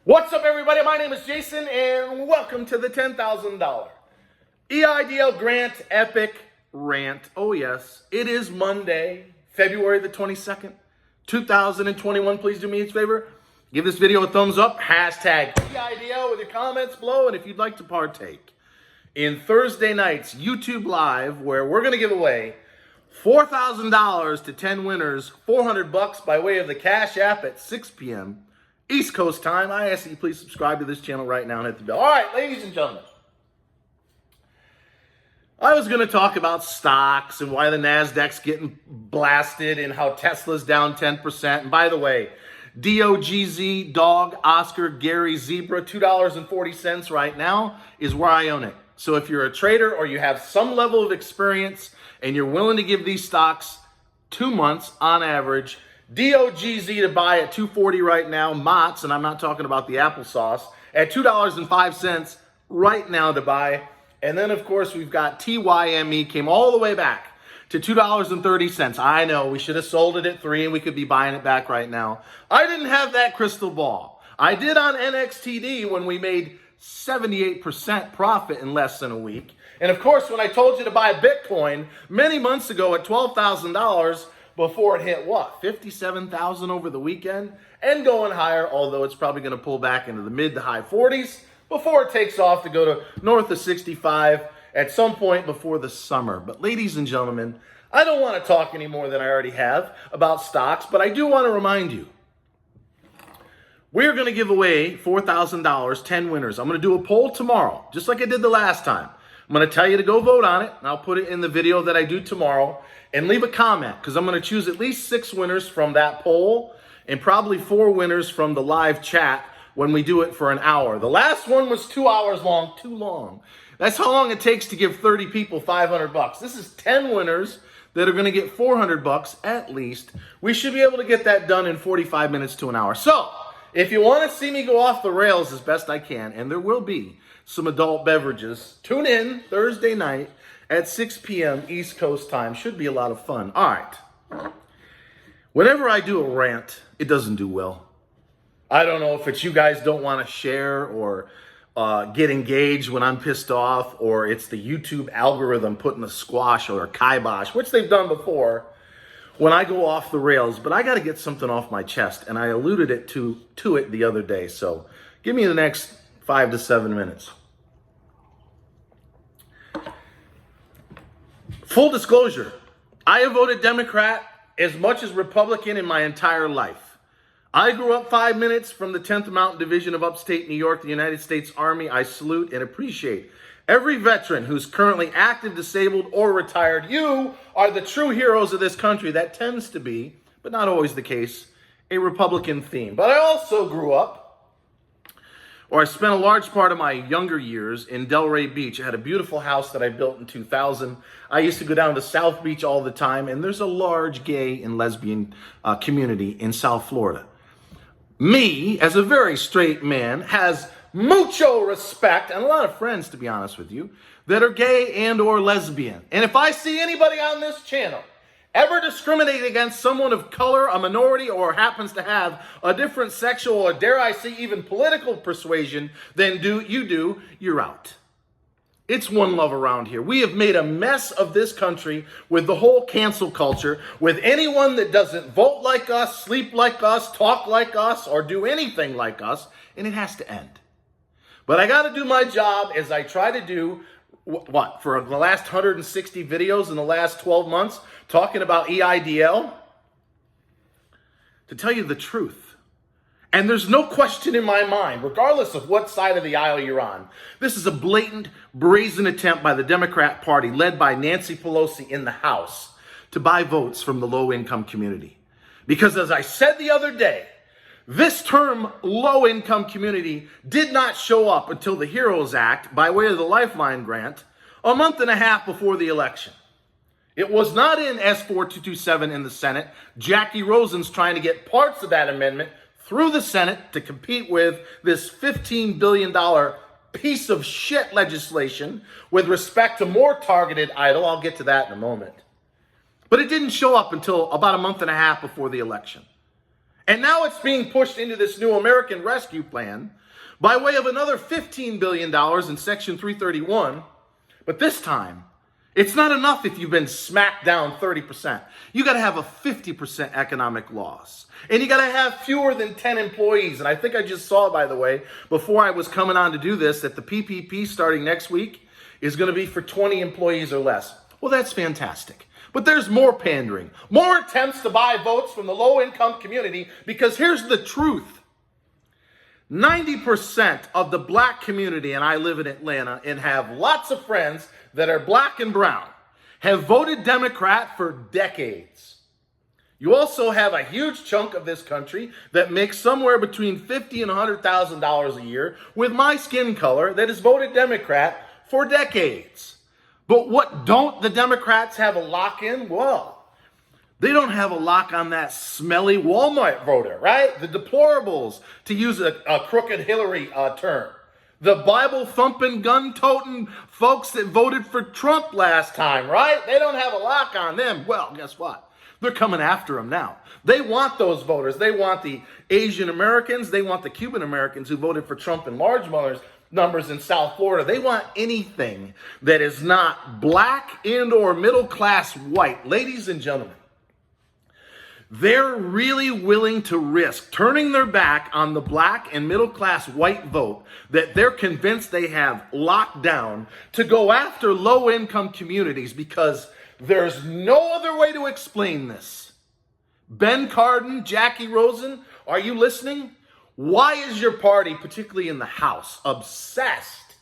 What's up, everybody? My name is Jason, and welcome to the $10,000 EIDL Grant Epic Rant. Oh, yes, it is Monday, February the 22nd, 2021. Please do me a favor. Give this video a thumbs up. Hashtag EIDL with your comments below. And if you'd like to partake in Thursday night's YouTube Live, where we're going to give away $4,000 to 10 winners, $400 by way of the Cash App at 6 p.m. East Coast time, I ask that you please subscribe to this channel right now and hit the bell. All right, ladies and gentlemen, I was going to talk about stocks and why the NASDAQ's getting blasted and how Tesla's down 10%. And by the way, DOGZ, Dog, Oscar, Gary, Zebra, $2.40 right now is where I own it. So if you're a trader or you have some level of experience and you're willing to give these stocks 2 months on average, DOGZ to buy at $2.40 right now, Mott's, and I'm not talking about the applesauce, at $2.05 right now to buy. And then, of course, we've got TYME, came all the way back to $2.30. I know, we should have sold it at $3 and we could be buying it back right now. I didn't have that crystal ball. I did on NXTD when we made 78% profit in less than a week. And of course, when I told you to buy Bitcoin many months ago at $12,000, before it hit what? 57,000 over the weekend and going higher, although it's probably going to pull back into the mid to high 40s before it takes off to go to north of 65 at some point before the summer. But ladies and gentlemen, I don't want to talk any more than I already have about stocks, but I do want to remind you, we're going to give away $4,000, 10 winners. I'm going to do a poll tomorrow, just like I did the last time. I'm going to tell you to go vote on it, and I'll put it in the video that I do tomorrow. And leave a comment, because I'm going to choose at least 6 winners from that poll and probably 4 winners from the live chat when we do it for an hour. The last one was 2 hours long, too long. That's how long it takes to give 30 people $500. This is 10 winners that are going to get $400 at least. We should be able to get that done in 45 minutes to an hour. So if you want to see me go off the rails as best I can, and there will be some adult beverages, tune in Thursday night at 6 p.m. East Coast time. Should be a lot of fun. All right. Whenever I do a rant, it doesn't do well. I don't know if it's you guys don't want to share or get engaged when I'm pissed off, or it's the YouTube algorithm putting a squash or a kibosh, which they've done before, when I go off the rails. But I got to get something off my chest, and I alluded it to it the other day. So give me the next 5 to 7 minutes. Full disclosure, I have voted Democrat as much as Republican in my entire life. I grew up 5 minutes from the 10th Mountain Division of upstate New York, the United States Army. I salute and appreciate every veteran who's currently active, disabled, or retired. You are the true heroes of this country. That tends to be, but not always the case, a Republican theme. But I also grew up, or I spent a large part of my younger years in Delray Beach. I had a beautiful house that I built in 2000. I used to go down to South Beach all the time, and there's a large gay and lesbian community in South Florida. Me, as a very straight man, has mucho respect, and a lot of friends, to be honest with you, that are gay and or lesbian. And if I see anybody on this channel ever discriminate against someone of color, a minority, or happens to have a different sexual, or dare I say even political persuasion than you're out. It's one love around here. We have made a mess of this country with the whole cancel culture, with anyone that doesn't vote like us, sleep like us, talk like us, or do anything like us, and it has to end. But I got to do my job as I try to do for the last 160 videos in the last 12 months, talking about EIDL, to tell you the truth. And there's no question in my mind, regardless of what side of the aisle you're on, this is a blatant, brazen attempt by the Democrat Party, led by Nancy Pelosi in the House, to buy votes from the low-income community. Because as I said the other day, this term low-income community did not show up until the HEROES Act, by way of the Lifeline grant, a month and a half before the election. It was not in S4227 in the Senate. Jackie Rosen's trying to get parts of that amendment through the Senate to compete with this $15 billion piece of shit legislation with respect to more targeted EIDL. I'll get to that in a moment. But it didn't show up until about a month and a half before the election. And now it's being pushed into this new American Rescue Plan by way of another $15 billion in Section 331. But this time, it's not enough if you've been smacked down 30%. You got to have a 50% economic loss. And you got to have fewer than 10 employees. And I think I just saw, by the way, before I was coming on to do this, that the PPP starting next week is going to be for 20 employees or less. Well, that's fantastic. But there's more pandering, more attempts to buy votes from the low-income community, because here's the truth. 90% of the black community, and I live in Atlanta and have lots of friends that are black and brown, have voted Democrat for decades. You also have a huge chunk of this country that makes somewhere between $50,000 and $100,000 a year with my skin color that has voted Democrat for decades. But what don't the Democrats have a lock in? Well, they don't have a lock on that smelly Walmart voter, right? The deplorables, to use a crooked Hillary term. The Bible-thumping, gun-toting folks that voted for Trump last time, right? They don't have a lock on them. Well, guess what? They're coming after them now. They want those voters. They want the Asian Americans. They want the Cuban Americans who voted for Trump in large numbers in South Florida. They want anything that is not black and or middle-class white. Ladies and gentlemen, they're really willing to risk turning their back on the black and middle-class white vote that they're convinced they have locked down to go after low-income communities, because there's no other way to explain this. Ben Cardin, Jackie Rosen, are you listening? Why is your party, particularly in the House, obsessed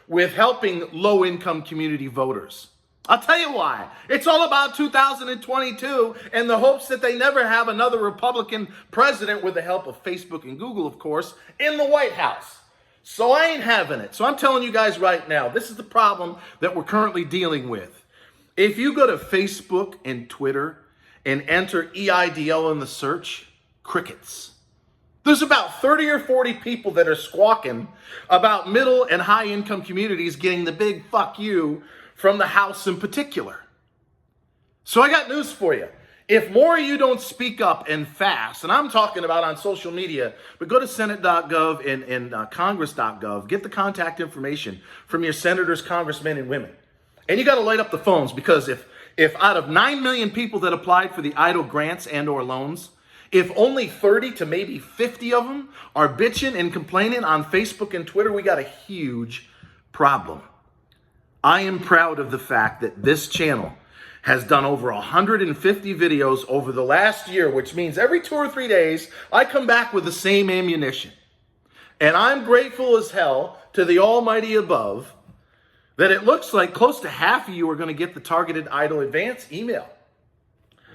with helping low-income community voters? I'll tell you why. It's all about 2022 and the hopes that they never have another Republican president, with the help of Facebook and Google, of course, in the White House. So I ain't having it. So I'm telling you guys right now, this is the problem that we're currently dealing with. If you go to Facebook and Twitter and enter EIDL in the search, crickets. There's about 30 or 40 people that are squawking about middle and high income communities getting the big fuck you from the House in particular. So I got news for you. If more of you don't speak up and fast, and I'm talking about on social media, but go to Senate.gov and Congress.gov, get the contact information from your senators, congressmen, and women. And you got to light up the phones, because if out of 9 million people that applied for the EIDL grants and or loans, if only 30 to maybe 50 of them are bitching and complaining on Facebook and Twitter, we got a huge problem. I am proud of the fact that this channel has done over 150 videos over the last year, which means every 2 or 3 days, I come back with the same ammunition. And I'm grateful as hell to the almighty above that it looks like close to half of you are going to get the targeted EIDL advance email.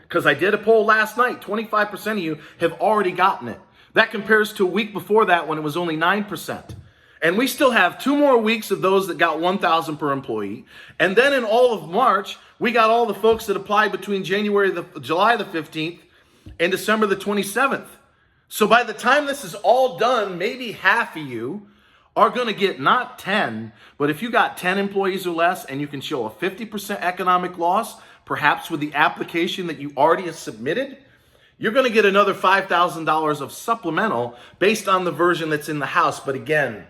Because I did a poll last night, 25% of you have already gotten it. That compares to a week before that when it was only 9%. And we still have 2 more weeks of those that got $1,000 per employee. And then in all of March, we got all the folks that applied between July the 15th and December the 27th. So by the time this is all done, maybe half of you are going to get not 10, but if you got 10 employees or less and you can show a 50% economic loss, perhaps with the application that you already have submitted, you're going to get another $5,000 of supplemental based on the version that's in the House. But again,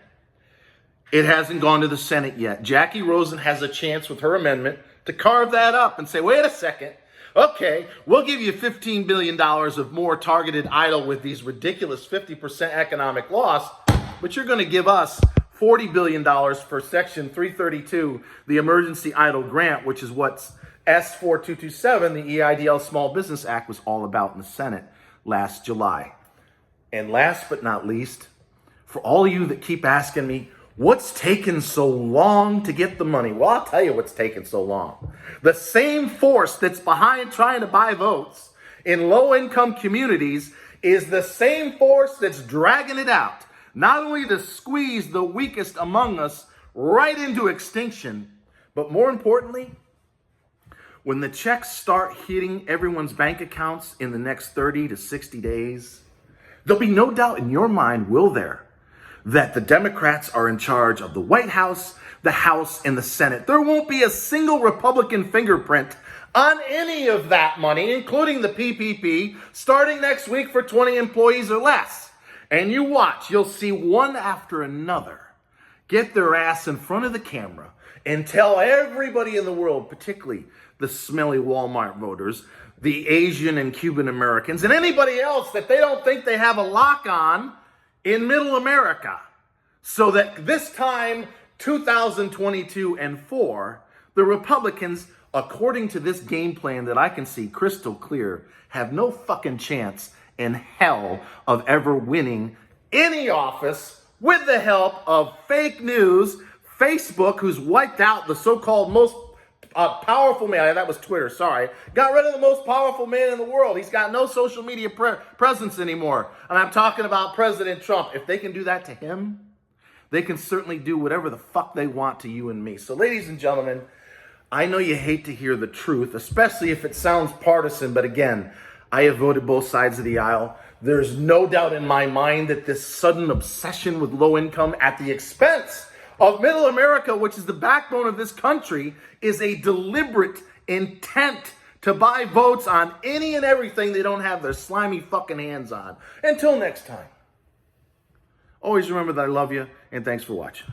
it hasn't gone to the Senate yet. Jackie Rosen has a chance with her amendment to carve that up and say, wait a second, okay, we'll give you $15 billion of more targeted EIDL with these ridiculous 50% economic loss, but you're going to give us $40 billion for Section 332, the Emergency EIDL Grant, which is what's S4227, the EIDL Small Business Act, was all about in the Senate last July. And last but not least, for all of you that keep asking me, what's taken so long to get the money? Well, I'll tell you what's taken so long. The same force that's behind trying to buy votes in low-income communities is the same force that's dragging it out, not only to squeeze the weakest among us right into extinction, but more importantly, when the checks start hitting everyone's bank accounts in the next 30 to 60 days, there'll be no doubt in your mind, will there, that the Democrats are in charge of the White House, the House, and the Senate. There won't be a single Republican fingerprint on any of that money, including the PPP, starting next week for 20 employees or less. And you watch, you'll see one after another get their ass in front of the camera and tell everybody in the world, particularly the smelly Walmart voters, the Asian and Cuban Americans, and anybody else that they don't think they have a lock on in middle America. So that this time, 2022 and 4, the Republicans, according to this game plan that I can see crystal clear, have no fucking chance in hell of ever winning any office with the help of fake news, Facebook, who's wiped out the so-called most powerful man, that was Twitter, sorry, got rid of the most powerful man in the world. He's got no social media presence anymore. And I'm talking about President Trump. If they can do that to him, they can certainly do whatever the fuck they want to you and me. So ladies and gentlemen, I know you hate to hear the truth, especially if it sounds partisan, but again, I have voted both sides of the aisle. There's no doubt in my mind that this sudden obsession with low income at the expense of middle America, which is the backbone of this country, is a deliberate intent to buy votes on any and everything they don't have their slimy fucking hands on. Until next time, always remember that I love you, and thanks for watching.